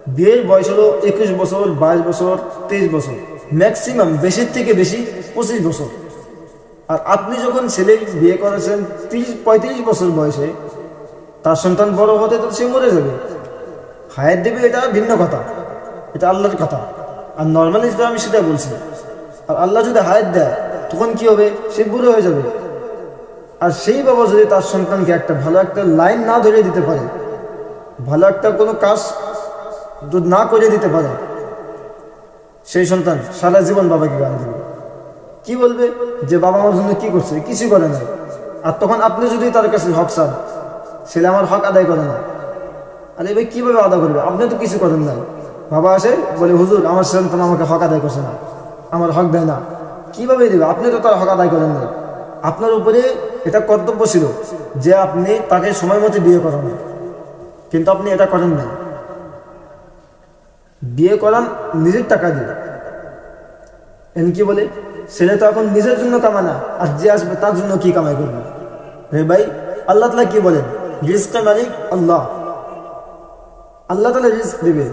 বিয়ের বয়স হলো 21 বছর, 22 বছর, 23 বছর, ম্যাক্সিমাম বেশির থেকে বেশি 25 বছর। আর আপনি যখন ছেলে বিয়ে করেছেন 30-35 বছর বয়সে, তার সন্তান বড় হতে তো সে মরে যাবে, হায়াত দেবে, এটা ভিন্ন কথা, এটা আল্লাহর কথা। আর নর্মালি যেটা আমি সেটা বলছি। আর আল্লাহ যদি হায়াত দেয় তখন কি হবে? সে বুড়ো হয়ে যাবে। আর সেই বাবা যদি তার সন্তানকে একটা ভালো একটা লাইন না ধরিয়ে দিতে পারে, ভালো একটা কোনো কাজ যদি না করে দিতে পারে, সেই সন্তান সারা জীবন বাবাকে গালি দেবে। কি বলবে? যে বাবা আমার জন্য কি করছে? কিছু করে নাই। আর তখন আপনি যদি তার কাছে হক চান, ছেলে আমার হক আদায় করে না, আরে ভাই কীভাবে আদায় করবে? আপনি তো কিছু করেন নাই। বাবা আসে বলে, হুজুর আমার সন্তান আমাকে হক আদায় করছে না, আমার হক দেয় না। কীভাবে দেবে? আপনি তো তার হক আদায় করেন নাই। আপনার উপরে এটা কর্তব্য ছিল যে আপনি তাকে সময় মতো বিয়ে করান, কিন্তু আপনি এটা করেন নাই। বিয়ে করান নিজের টাকা দিয়ে। কি বলে, ছেলে তো এখন নিজের জন্য কামায় না, আর যে আসবে তার জন্য কি কামাই করবে? হে ভাই, আল্লাহ তাআলা কি বলেন? রিজকের মালিক আল্লাহ। আল্লাহ তাআলা রিজক দিবে,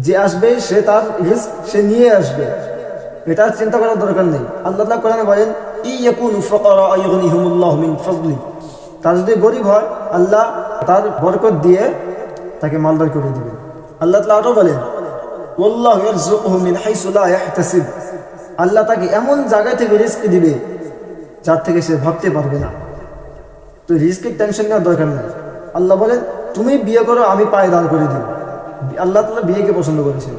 যে আসবে সে তার রিজক সে নিয়ে আসবে, এটা চিন্তা করার দরকার নেই। আল্লাহ তাআলা কোরআনে বলেন, ইয়াকুনু ফাকারা আয়ুগনিহুমুল্লাহু মিন ফাদলি। তার যদি গরিব হয়, আল্লাহ তার বরকত দিয়ে তাকে মালদার করে দিবেন। আল্লাহ তাআলা আরো বলেন, ওয়াল্লাহু ইয়ারযুকুহু মিন হাইসু লা ইয়াহতাসিব। আল্লাহ তাকে এমন জায়গা থেকে রিস্ক দিবে যার থেকে সে ভাবতে পারবে না। তো রিস্কের টেনশন নেওয়ার দরকার নেই। আল্লাহ বলেন, তুমি বিয়ে করো, আমি পায়ে দাঁড় করে দিব। আল্লাহ তাআলা বিয়েকে পছন্দ করেছেন।